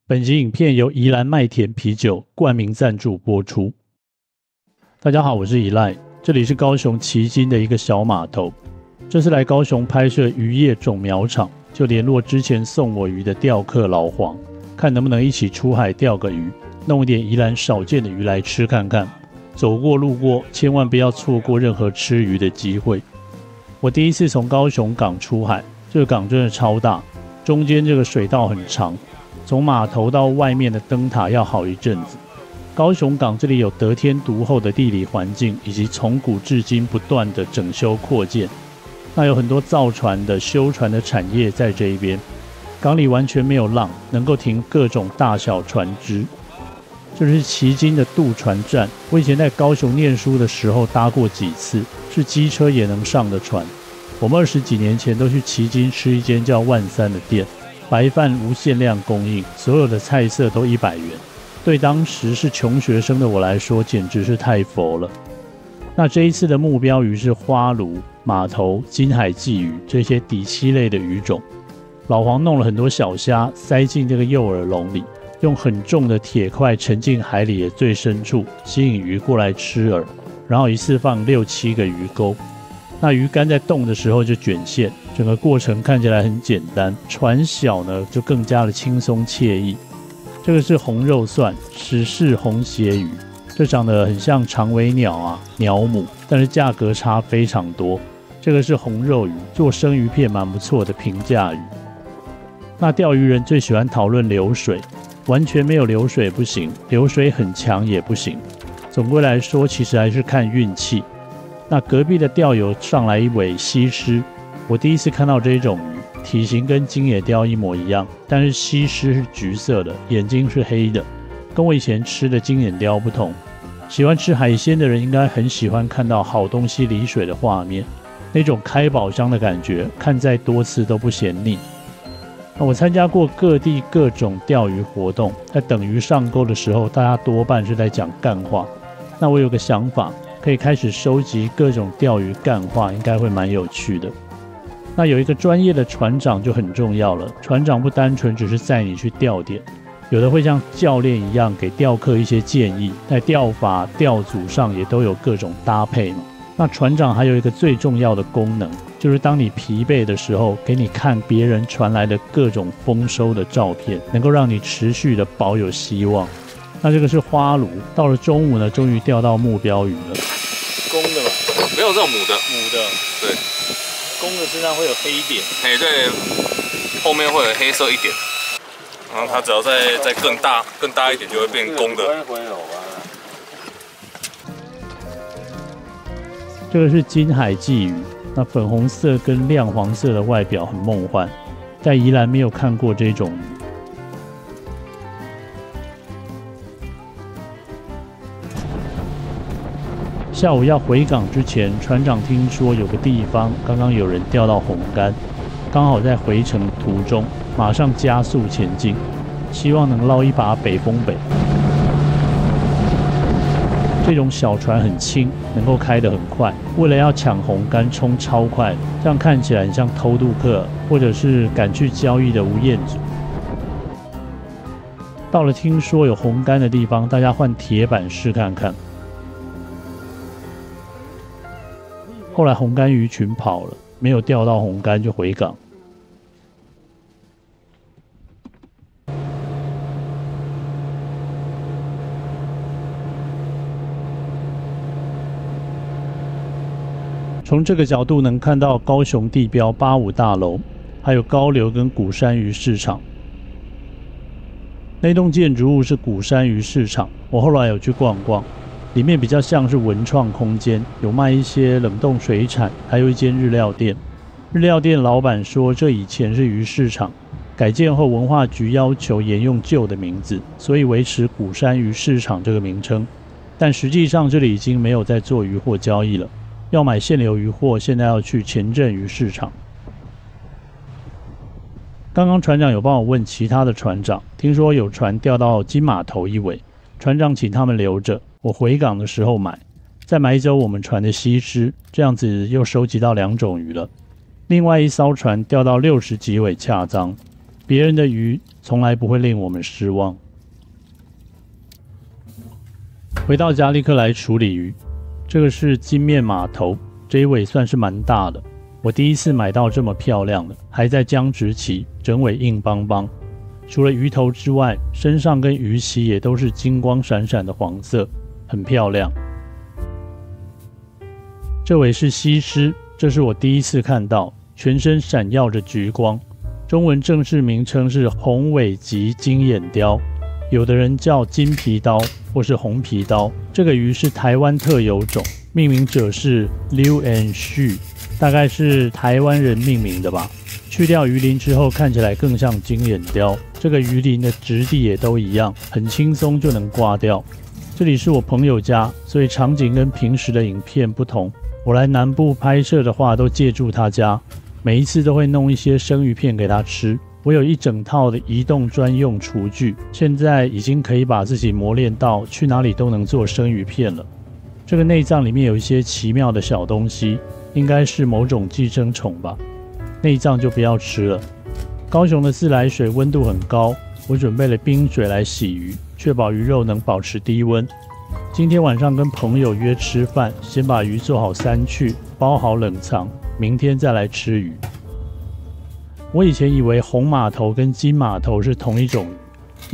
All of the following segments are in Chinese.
本集影片由宜兰麦田啤酒冠名赞助播出。大家好，我是宜赖，这里是高雄旗津的一个小码头。这次来高雄拍摄渔业种苗场，就联络之前送我鱼的钓客老黄，看能不能一起出海钓个鱼，弄一点宜兰少见的鱼来吃看看。走过路过，千万不要错过任何吃鱼的机会。我第一次从高雄港出海，这个港真的超大，中间这个水道很长。从码头到外面的灯塔要好一阵子。高雄港这里有得天独厚的地理环境，以及从古至今不断的整修扩建。那有很多造船的、修船的产业在这一边。港里完全没有浪，能够停各种大小船只。这是旗津的渡船站，我以前在高雄念书的时候搭过几次，是机车也能上的船。我们20几年前都去旗津吃一间叫万三的店。白饭无限量供应，所有的菜色都100元。对当时是穷学生的我来说，简直是太佛了。那这一次的目标鱼是花鲈、马头、金海鲫鱼这些底栖类的鱼种。老黄弄了很多小虾塞进这个诱饵笼里，用很重的铁块沉进海里的最深处，吸引鱼过来吃饵，然后一次放6、7个鱼钩。那鱼竿在动的时候就卷线，整个过程看起来很简单。船小呢，就更加的轻松惬意。这个是红肉蒜，齿式红鞋鱼，这长得很像长尾鸟啊，鸟母，但是价格差非常多。这个是红肉鱼，做生鱼片蛮不错的平价鱼。那钓鱼人最喜欢讨论流水，完全没有流水不行，流水很强也不行。总归来说，其实还是看运气。那隔壁的钓友上来一尾西施，我第一次看到这种鱼，体型跟金野鲷一模一样，但是西施是橘色的，眼睛是黑的，跟我以前吃的金眼鲷不同。喜欢吃海鲜的人应该很喜欢看到好东西离水的画面，那种开宝箱的感觉，看再多次都不嫌腻。那我参加过各地各种钓鱼活动，在等鱼上钩的时候，大家多半是在讲干话。那我有个想法，可以开始收集各种钓鱼干话，应该会蛮有趣的。那有一个专业的船长就很重要了，船长不单纯只是载你去钓点，有的会像教练一样给钓客一些建议，在钓法、钓组上也都有各种搭配嘛。那船长还有一个最重要的功能，就是当你疲惫的时候，给你看别人传来的各种丰收的照片，能够让你持续的保有希望。那这个是花鲈，到了中午呢，终于钓到目标鱼了。公的吧？没有这种母的。母的，对。公的身上会有黑点。嘿，对，后面会有黑色一点，然后它只要再更大一点，就会变公的。这个是金海鲫鱼，那粉红色跟亮黄色的外表很梦幻，在宜兰没有看过这种鱼。下午要回港之前，船长听说有个地方刚刚有人钓到红竿，刚好在回程途中，马上加速前进，希望能捞一把北风北。这种小船很轻，能够开得很快，为了要抢红竿冲超快，这样看起来很像偷渡客或者是赶去交易的吴彦祖。到了听说有红竿的地方，大家换铁板试看看。后来红竿鱼群跑了，没有钓到红竿就回港。从这个角度能看到高雄地标85大楼，还有高流跟鼓山鱼市场。那栋建筑物是鼓山鱼市场，我后来有去逛逛。里面比较像是文创空间，有卖一些冷冻水产，还有一间日料店。日料店老板说，这以前是鱼市场，改建后文化局要求沿用旧的名字，所以维持鼓山鱼市场这个名称。但实际上这里已经没有在做鱼货交易了，要买现流鱼货，现在要去前镇鱼市场。刚刚船长有帮我问其他的船长，听说有船钓到金码头一尾，船长请他们留着。我回港的时候买，再买走我们船的西施，这样子又收集到2种鱼了。另外一艘船钓到60几尾恰章，别人的鱼从来不会令我们失望。回到家立刻来处理鱼，这个是金面马头，这一尾算是蛮大的，我第一次买到这么漂亮的，还在僵直期，整尾硬邦邦。除了鱼头之外，身上跟鱼鳍也都是金光闪闪的黄色，很漂亮。这尾是西施，这是我第一次看到，全身闪耀着橘光，中文正式名称是红尾棘金眼鲷，有的人叫金皮刀或是红皮刀。这个鱼是台湾特有种，命名者是刘恩旭，大概是台湾人命名的吧。去掉鱼鳞之后，看起来更像金眼鲷。这个鱼鳞的质地也都一样，很轻松就能挂掉。这里是我朋友家，所以场景跟平时的影片不同。我来南部拍摄的话，都借住他家，每一次都会弄一些生鱼片给他吃。我有一整套的移动专用厨具，现在已经可以把自己磨练到去哪里都能做生鱼片了。这个内脏里面有一些奇妙的小东西，应该是某种寄生虫吧。内脏就不要吃了。高雄的自来水温度很高，我准备了冰水来洗鱼，确保鱼肉能保持低温。今天晚上跟朋友约吃饭，先把鱼做好3去，包好冷藏，明天再来吃鱼。我以前以为红马头跟金马头是同一种鱼，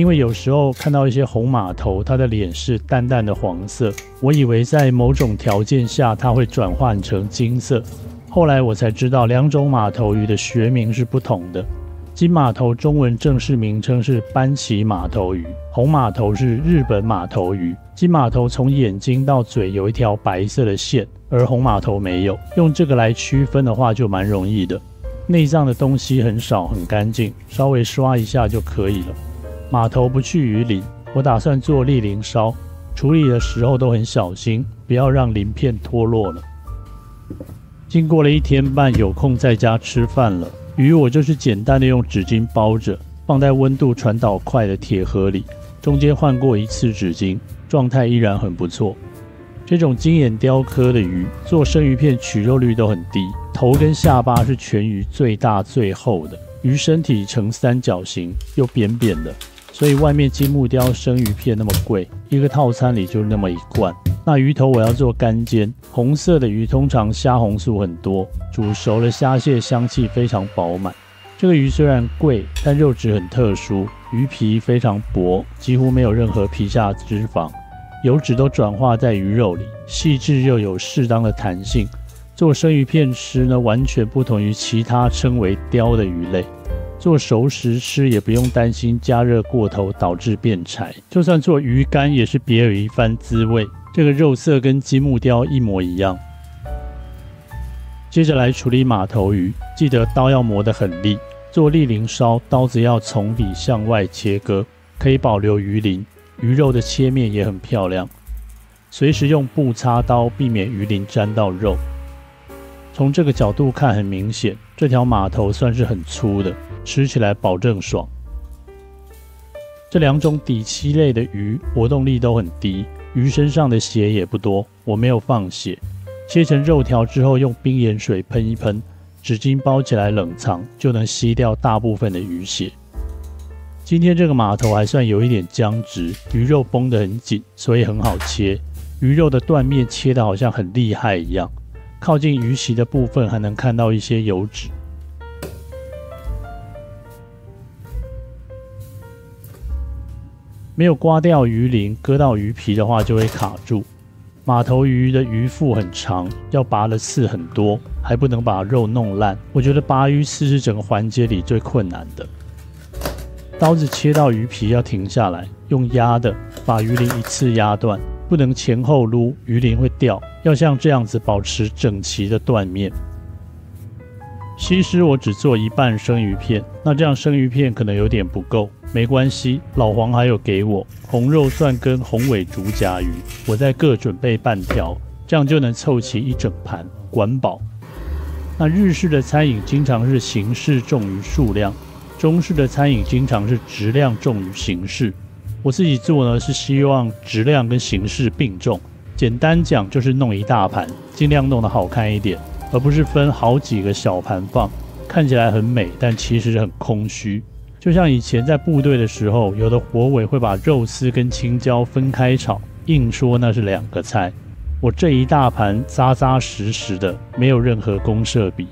因为有时候看到一些红马头，它的脸是淡淡的黄色，我以为在某种条件下它会转换成金色。后来我才知道2种马头鱼的学名是不同的。金马头中文正式名称是斑鳍马头鱼，红马头是日本马头鱼。金马头从眼睛到嘴有一条白色的线，而红马头没有。用这个来区分的话就蛮容易的。内脏的东西很少，很干净，稍微刷一下就可以了。马头不去鱼鳞，我打算做莅鳞烧，处理的时候都很小心，不要让鳞片脱落了。经过了1天半，有空在家吃饭了。鱼我就是简单的用纸巾包着，放在温度传导快的铁盒里，中间换过1次纸巾，状态依然很不错。这种金眼鲷科的鱼做生鱼片取肉率都很低，头跟下巴是全鱼最大最厚的，鱼身体呈三角形又扁扁的，所以外面金目鲷生鱼片那么贵，一个套餐里就那么1罐。那鱼头我要做干煎，红色的鱼通常虾红素很多，煮熟了虾蟹香气非常饱满。这个鱼虽然贵，但肉质很特殊，鱼皮非常薄，几乎没有任何皮下脂肪，油脂都转化在鱼肉里，细致又有适当的弹性。做生鱼片吃呢，完全不同于其他称为鲷的鱼类。做熟食吃也不用担心加热过头导致变柴，就算做鱼干也是别有一番滋味。这个肉色跟金目鲷一模一样。接着来处理马头鱼，记得刀要磨得很利。做莅鳞烧，刀子要从里向外切割，可以保留鱼鳞，鱼肉的切面也很漂亮。随时用布擦刀，避免鱼鳞沾到肉。从这个角度看很明显，这条马头算是很粗的，吃起来保证爽。这2种底栖类的鱼活动力都很低，鱼身上的血也不多，我没有放血。切成肉条之后，用冰盐水喷一喷，纸巾包起来冷藏，就能吸掉大部分的鱼血。今天这个马头还算有一点僵直，鱼肉绷得很紧，所以很好切。鱼肉的断面切得好像很厉害一样，靠近鱼鳍的部分还能看到一些油脂。没有刮掉鱼鳞，割到鱼皮的话就会卡住。马头鱼的鱼腹很长，要拔的刺很多，还不能把肉弄烂。我觉得拔鱼刺是整个环节里最困难的。刀子切到鱼皮要停下来，用压的把鱼鳞一次压断，不能前后撸，鱼鳞会掉，要像这样子保持整齐的断面。西施我只做1半生鱼片，那这样生鱼片可能有点不够，没关系，老黄还有给我红肉蒜跟红尾竹夹鱼，我再各准备半条，这样就能凑齐一整盘，管饱。那日式的餐饮经常是形式重于数量，中式的餐饮经常是质量重于形式。我自己做呢，是希望质量跟形式并重，简单讲就是弄一大盘，尽量弄得好看一点，而不是分好几个小盘放，看起来很美，但其实很空虚。就像以前在部队的时候，有的火尾会把肉丝跟青椒分开炒，硬说那是2个菜。我这一大盘扎扎实实的，没有任何公设比。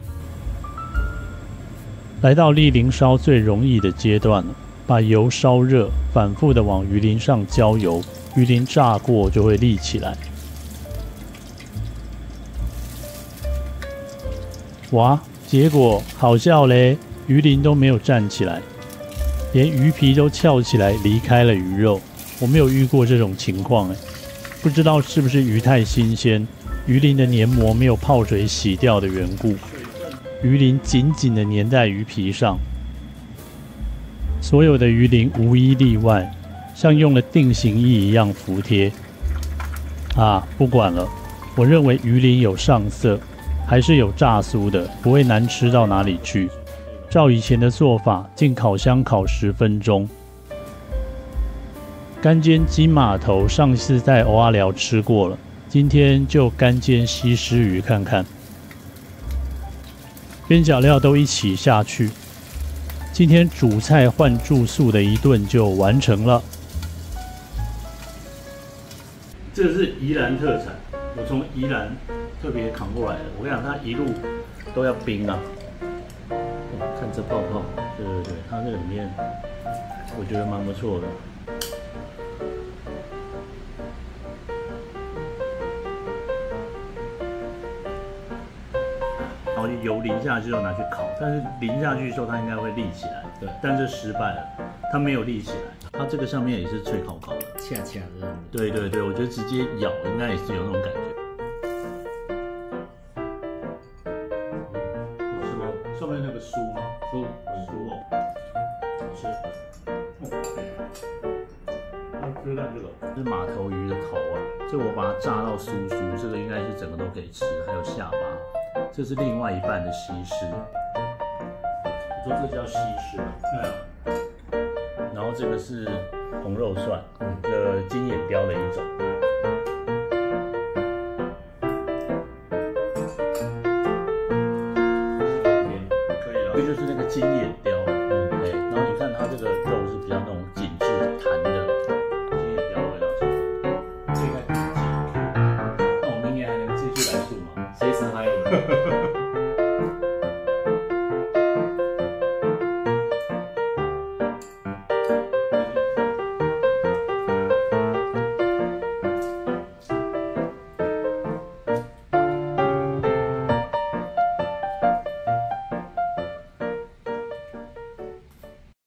来到立鳞烧最容易的阶段了，把油烧热，反复的往鱼鳞上浇油，鱼鳞炸过就会立起来。哇，结果好笑嘞，鱼鳞都没有站起来，连鱼皮都翘起来离开了鱼肉。我没有遇过这种情况不知道是不是鱼太新鲜，鱼鳞的黏膜没有泡水洗掉的缘故，鱼鳞紧紧的粘在鱼皮上。所有的鱼鳞无一例外，像用了定型液一样服帖。不管了，我认为鱼鳞有上色，还是有炸酥的，不会难吃到哪里去。照以前的做法，进烤箱烤10分钟。干煎金码头上次在蚵仔寮吃过了，今天就干煎西施鱼看看。边角料都一起下去，今天主菜换住宿的一顿就完成了。这个是宜兰特产，我从宜兰特别扛过来的。我跟你讲，它一路都要冰啊。看这泡泡，对，它这个里面我觉得蛮不错的。然后油淋下去就拿去烤，但是淋下去的时候它应该会立起来，对，但是失败了，它没有立起来，它这个上面也是脆烤烤的，恰恰的。对，我觉得直接咬应该也是有那种感觉。是吗？上面那个酥吗？酥哦，好吃。就看这个，这是马头鱼的头啊，这我把它炸到酥酥，这个应该是整个都可以吃，还有下巴。这是另外一半的西施，我说这叫西施吗？对啊。然后这个是红肉蒜，金眼鲷的一种。